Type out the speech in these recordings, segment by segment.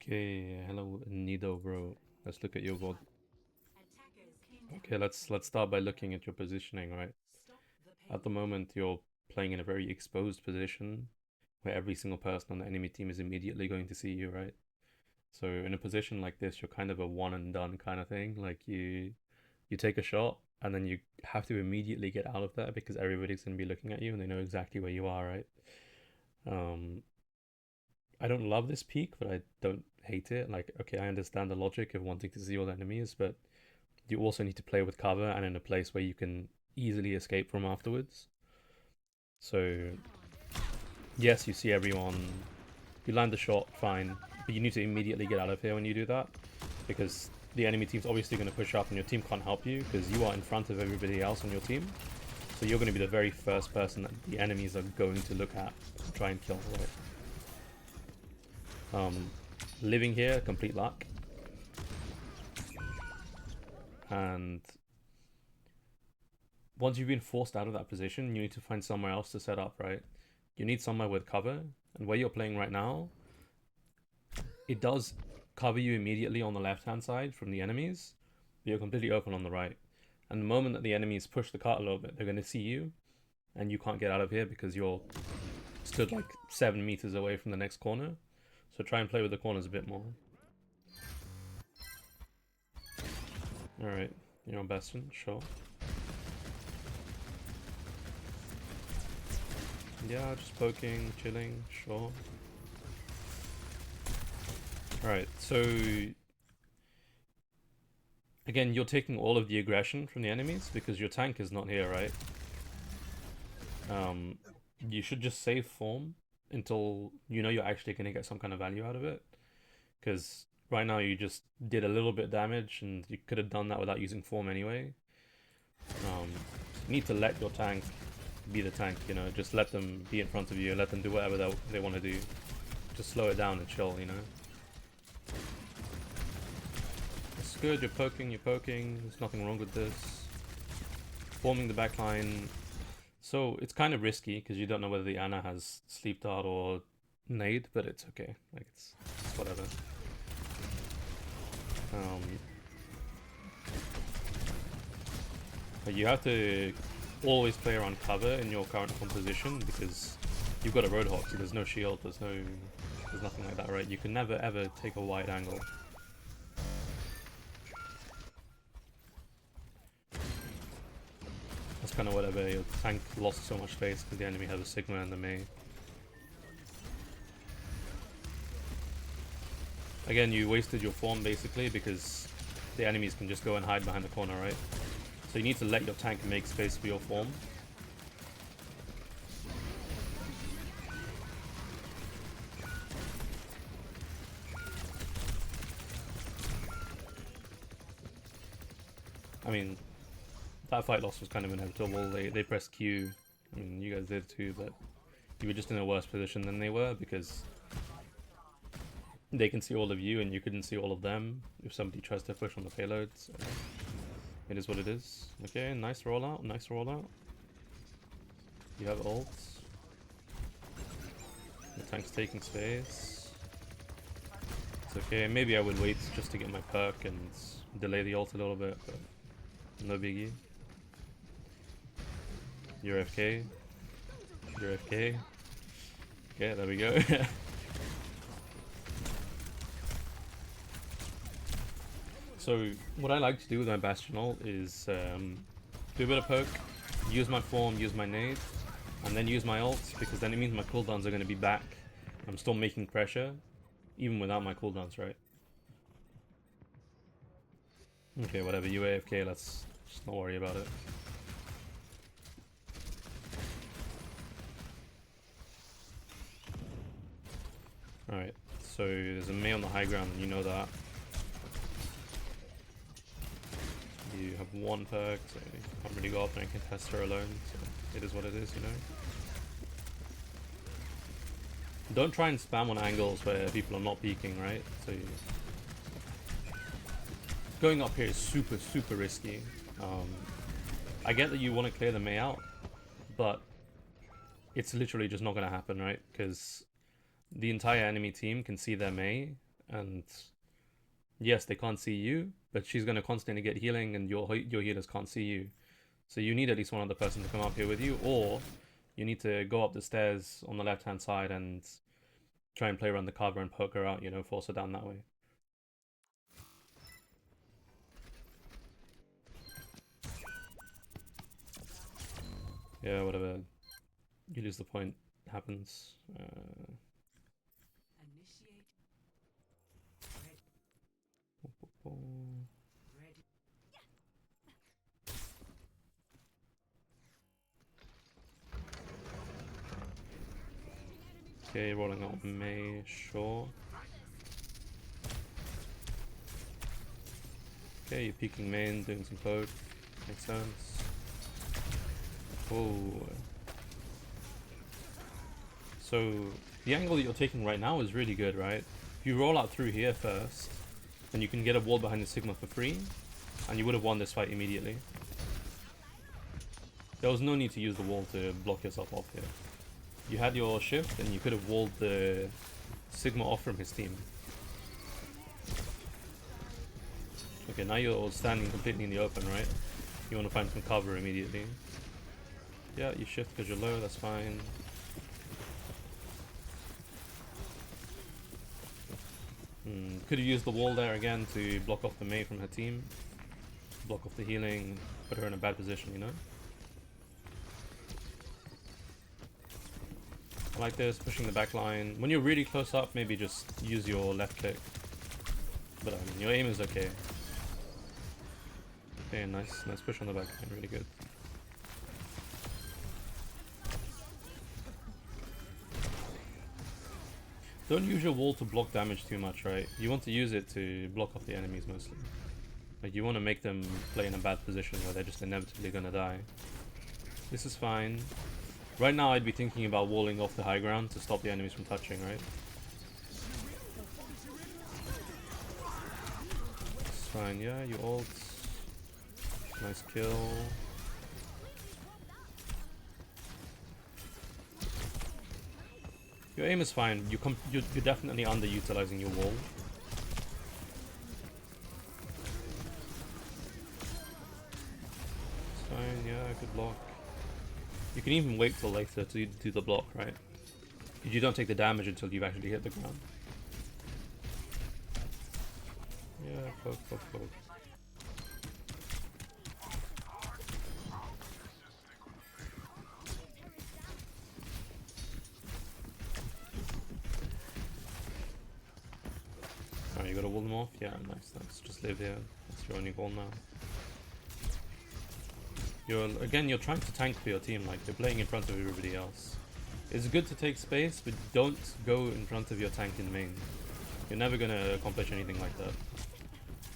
Okay, hello Nido, bro. Let's look at your VOD. Okay, let's start by looking at your positioning, right? At the moment, you're playing in a very exposed position where every single person on the enemy team is immediately going to see you, right? So in a position like this, you're kind of a one and done kind of thing. Like you take a shot and then you have to immediately get out of there because everybody's going to be looking at you and they know exactly where you are, right? Um, I don't love this peak, but I don't hate it. Like, okay, I understand the logic of wanting to see all the enemies, but you also need to play with cover and in a place where you can easily escape from afterwards. So, yes, you see everyone, you land the shot, fine, but you need to immediately get out of here when you do that because the enemy team's obviously going to push up and your team can't help you because you are in front of everybody else on your team. So you're going to be the very first person that the enemies are going to look at to try and kill, right? Living here, complete luck. And once you've been forced out of that position, you need to find somewhere else to set up, right? You need somewhere with cover, and where you're playing right now, it does cover you immediately on the left-hand side from the enemies, but you're completely open on the right. And the moment that the enemies push the cart a little bit, they're going to see you, and you can't get out of here because you're stood like 7 meters away from the next corner. So try and play with the corners a bit more. Alright, you're on Bastion, sure. Yeah, just poking, chilling, sure. Alright, so again, you're taking all of the aggression from the enemies because your tank is not here, right? You should just save form until you know you're actually going to get some kind of value out of it. Because right now you just did a little bit damage and you could have done that without using form anyway. You need to let your tank be the tank, you know, just let them be in front of you, let them do whatever they want to do. Just slow it down and chill, you know. It's good, you're poking, there's nothing wrong with this. Forming the backline. So it's kind of risky because you don't know whether the Ana has sleep dart or nade, but it's okay. Like it's whatever. But you have to always play around cover in your current composition because you've got a Roadhog, so there's no shield, there's nothing like that, right? You can never ever take a wide angle. That's kind of whatever. Your tank lost so much space because the enemy has a Sigma and the Mei. Again, you wasted your form basically because the enemies can just go and hide behind the corner, right? So you need to let your tank make space for your form. I mean, that fight loss was kind of inevitable. They pressed Q. I mean, you guys did too, but you were just in a worse position than they were because they can see all of you and you couldn't see all of them if somebody tries to push on the payload. So it is what it is. Okay, nice rollout, nice rollout. You have ults. The tank's taking space. It's okay, maybe I would wait just to get my perk and delay the ult a little bit, but no biggie. You're FK. You're FK. Okay, there we go. So what I like to do with my Bastion ult is do a bit of poke, use my form, use my nade, and then use my ult because then it means my cooldowns are going to be back. I'm still making pressure, even without my cooldowns, right? Okay, whatever, you AFK, let's just not worry about it. Alright, so there's a Mei on the high ground, and you know that. You have one perk, so you can't really go up and contest her alone, so it is what it is, you know? Don't try and spam on angles where people are not peeking, right? So going up here is super, super risky. I get that you want to clear the Mei out, but it's literally just not going to happen, right? Because the entire enemy team can see their Mei, And yes, they can't see you, but she's gonna constantly get healing, and your healers can't see you. So you need at least one other person to come up here with you, or you need to go up the stairs on the left-hand side and try and play around the cover and poke her out, you know, force her down that way. Yeah, whatever. You lose the point. Happens. Okay, rolling out May, sure. Okay, you're peeking main, doing some poke. Makes sense. Oh. So, the angle that you're taking right now is really good, right? If you roll out through here first, then you can get a wall behind the Sigma for free, and you would have won this fight immediately. There was no need to use the wall to block yourself off here. You had your shift, and you could have walled the Sigma off from his team. Okay, now you're standing completely in the open, right? You want to find some cover immediately. Yeah, you shift because you're low, that's fine. Could have used the wall there again to block off the Mei from her team. Block off the healing, put her in a bad position, you know? I like this, pushing the back line. When you're really close up, maybe just use your left click. But I mean, your aim is okay. Okay, nice push on the back line, really good. Don't use your wall to block damage too much, right? You want to use it to block off the enemies mostly. Like, you want to make them play in a bad position where they're just inevitably gonna die. This is fine. Right now I'd be thinking about walling off the high ground to stop the enemies from touching, right? It's fine, yeah, you ult. Nice kill. Your aim is fine. You're definitely underutilizing your wall. It's fine, yeah, good block. You can even wait till later to do the block, right? You don't take the damage until you've actually hit the ground. Yeah, poke. Alright, you gotta wall them off? Yeah, nice. Just live here. That's your only goal now. You're trying to tank for your team, like, you're playing in front of everybody else. It's good to take space, but don't go in front of your tank in main. You're never gonna accomplish anything like that.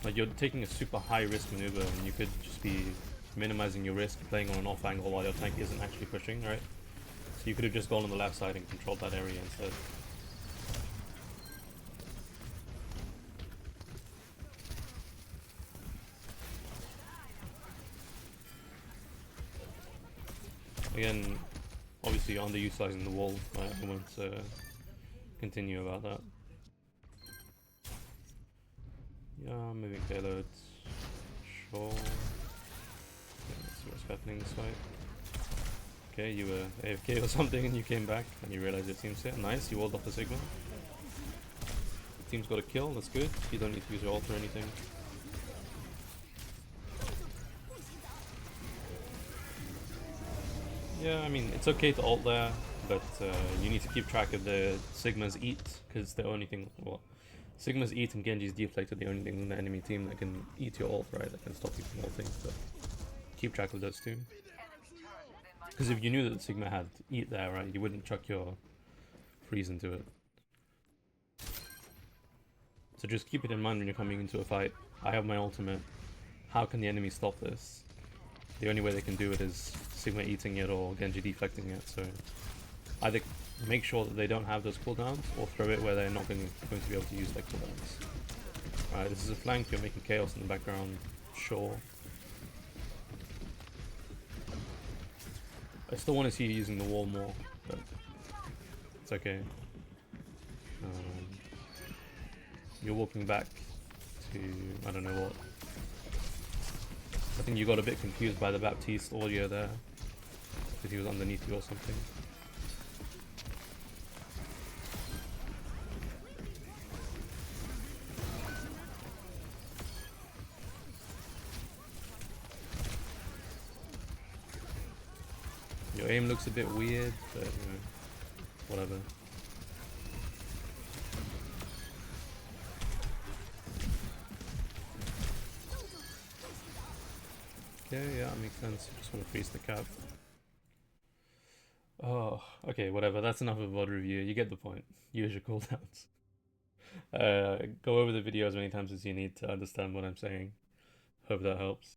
Like, you're taking a super high risk maneuver, and you could just be minimizing your risk, playing on an off angle while your tank isn't actually pushing, right? So you could have just gone on the left side and controlled that area instead. Again, obviously underutilizing the wall. I won't continue about that. Yeah, moving payloads. Sure. Okay, let's see what's happening this way. Okay, you were AFK or something and you came back and you realized your team's here. Nice, you walled off the Sigma. The team's got a kill, that's good. You don't need to use your ult or anything. Yeah, I mean, it's okay to ult there, but you need to keep track of the Sigma's eat, because the only thing, well, Sigma's eat and Genji's deflect are the only thing in the enemy team that can eat your ult, right? That can stop you from ulting, so keep track of those two. Because if you knew that the Sigma had eat there, right, you wouldn't chuck your freeze into it. So just keep it in mind when you're coming into a fight. I have my ultimate. How can the enemy stop this? The only way they can do it is Sigma eating it or Genji deflecting it, so either make sure that they don't have those cooldowns or throw it where they're not going to be able to use their cooldowns. Alright, this is a flank, you're making chaos in the background, sure. I still want to see you using the wall more, but it's okay. you're walking back to, I don't know what. I think you got a bit confused by the Baptiste audio there, because he was underneath you or something. Your aim looks a bit weird, but you know, whatever. Okay, yeah, that makes sense. Just want to freeze the cap. Oh, okay, whatever. That's enough of a VOD review. You get the point. Use your cooldowns. Go over the video as many times as you need to understand what I'm saying. Hope that helps.